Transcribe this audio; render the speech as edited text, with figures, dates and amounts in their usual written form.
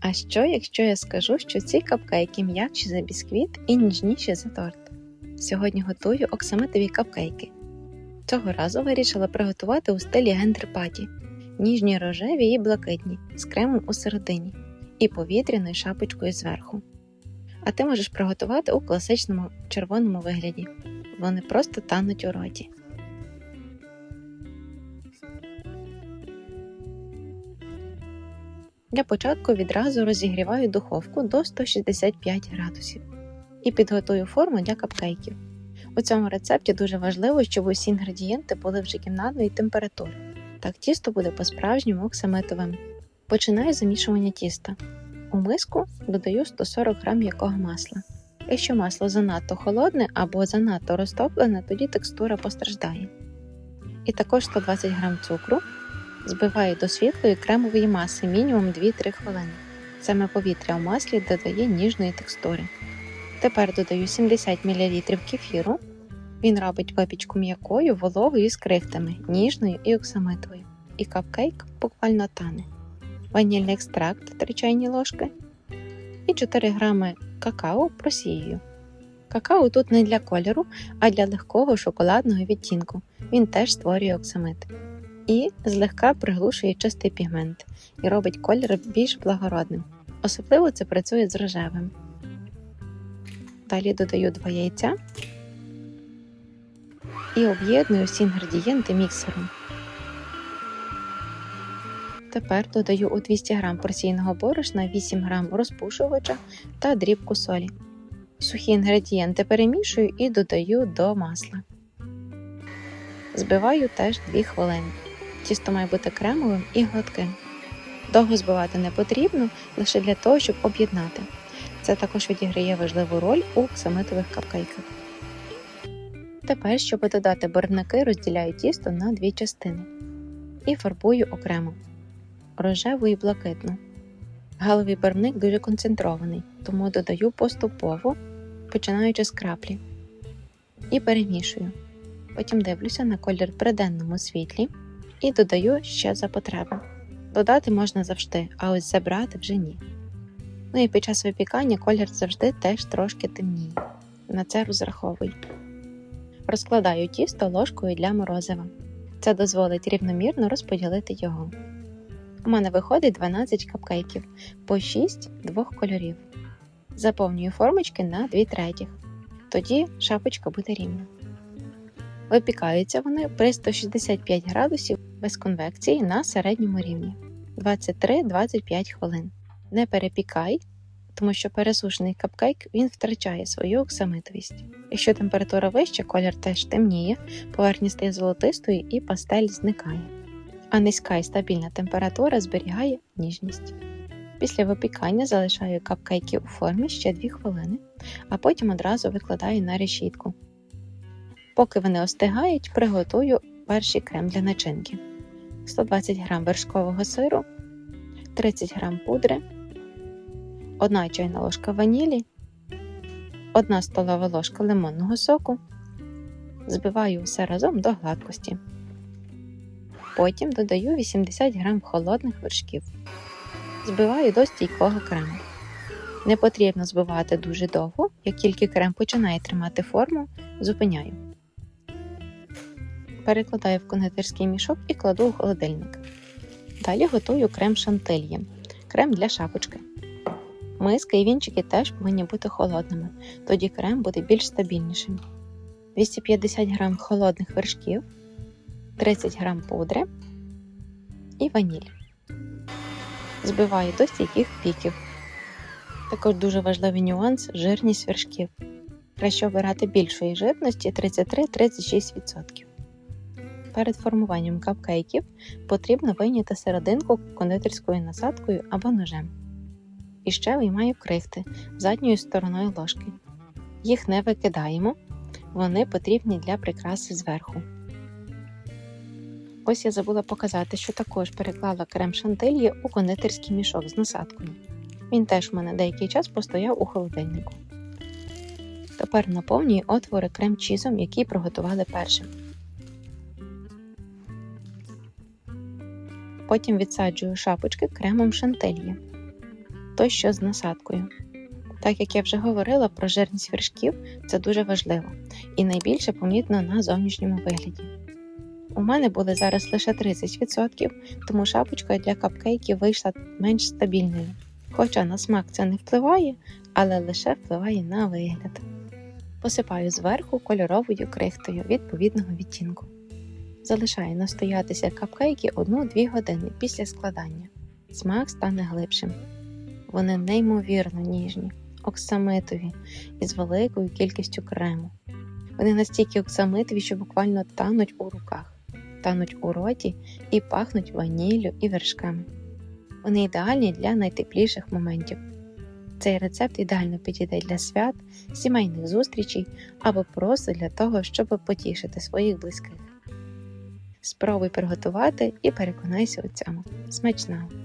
А що, якщо я скажу, що ці капкейки м'якші за бісквіт і ніжніші за торт? Сьогодні готую оксамитові капкейки. Цього разу вирішила приготувати у стилі гендер-паті. Ніжні рожеві і блакитні, з кремом у середині і повітряною шапочкою зверху. А ти можеш приготувати у класичному червоному вигляді. Вони просто тануть у роті. Для початку відразу розігріваю духовку до 165 градусів і підготую форму для капкейків. У цьому рецепті дуже важливо, щоб усі інгредієнти були вже кімнатної температури. Так тісто буде по-справжньому оксамитовим. Починаю замішування тіста. У миску додаю 140 г м'якого масла. Якщо масло занадто холодне або занадто розтоплене, тоді текстура постраждає. І також 120 г цукру. Збиваю до світлої кремової маси мінімум 2-3 хвилини. Саме повітря у маслі додає ніжної текстури. Тепер додаю 70 мл кефіру. Він робить випічку м'якою, вологою і з крихтами, ніжною і оксамитовою. І капкейк буквально тане. Ванільний екстракт 3 чайні ложки. І 4 г какао просіюю. Какао тут не для кольору, а для легкого шоколадного відтінку. Він теж створює оксамит. І злегка приглушує чистий пігмент і робить колір більш благородним. Особливо це працює з рожевим. Далі додаю 2 яйця і об'єдную всі інгредієнти міксером. Тепер додаю у 200 г порційного борошна 8 г розпушувача та дрібку солі. Сухі інгредієнти перемішую і додаю до масла. Збиваю теж 2 хвилини. Тісто має бути кремовим і гладким. Довго збивати не потрібно, лише для того, щоб об'єднати. Це також відіграє важливу роль у оксамитових капкейках. Тепер, щоб додати барвники, розділяю тісто на 2 частини і фарбую окремо – рожеву і блакитну. Галовий барвник дуже концентрований, тому додаю поступово, починаючи з краплі. І перемішую. Потім дивлюся на колір при денному світлі і додаю ще за потреби. Додати можна завжди, а ось забрати вже ні. Ну і під час випікання колір завжди теж трошки темніє. На це розраховуй. Розкладаю тісто ложкою для морозива. Це дозволить рівномірно розподілити його. У мене виходить 12 капкейків, по 6 двох кольорів. Заповнюю формочки на 2/3. Тоді шапочка буде рівна. Випікаються вони при 165 градусів без конвекції на середньому рівні. 23-25 хвилин. Не перепікай, тому що пересушений капкейк він втрачає свою оксамитовість. Якщо температура вища, колір теж темніє, поверхня стає золотистою і пастель зникає. А низька і стабільна температура зберігає ніжність. Після випікання залишаю капкейки у формі ще 2 хвилини, а потім одразу викладаю на решітку. Поки вони остигають, приготую перший крем для начинки. 120 г вершкового сиру, 30 г пудри, 1 чайна ложка ванілі, 1 столова ложка лимонного соку. Збиваю все разом до гладкості. Потім додаю 80 г холодних вершків. Збиваю до стійкого крему. Не потрібно збивати дуже довго, як тільки крем починає тримати форму, зупиняю. Перекладаю в кондитерський мішок і кладу у холодильник. Далі готую крем шантильє, крем для шапочки. Миска і вінчики теж повинні бути холодними, тоді крем буде більш стабільнішим. 250 г холодних вершків, 30 г пудри і ваніль. Збиваю до стійких піків. Також дуже важливий нюанс – жирність вершків. Краще обирати більшої жирності 33-36%. Перед формуванням капкейків потрібно вийняти серединку кондитерською насадкою або ножем. І ще виймаю крихти задньою стороною ложки. Їх не викидаємо, вони потрібні для прикраси зверху. Ось я забула показати, що також переклала крем шантильє у кондитерський мішок з насадкою. Він теж у мене деякий час постояв у холодильнику. Тепер наповнюю отвори крем-чізом, який приготували першим. Потім відсаджую шапочки кремом шантильє. то що з насадкою. Так як я вже говорила про жирність вершків, це дуже важливо і найбільше помітно на зовнішньому вигляді. У мене були зараз лише 30%, тому шапочка для капкейків вийшла менш стабільною. Хоча на смак це не впливає, але лише впливає на вигляд. Посипаю зверху кольоровою крихтою відповідного відтінку. Залишаю настоятися капкейки 1-2 години після складання. Смак стане глибшим. Вони неймовірно ніжні, оксамитові і з великою кількістю крему. Вони настільки оксамитові, що буквально тануть у руках, тануть у роті і пахнуть ваніллю і вершками. Вони ідеальні для найтепліших моментів. Цей рецепт ідеально підійде для свят, сімейних зустрічей або просто для того, щоб потішити своїх близьких. Спробуй приготувати і переконайся у цьому. Смачного!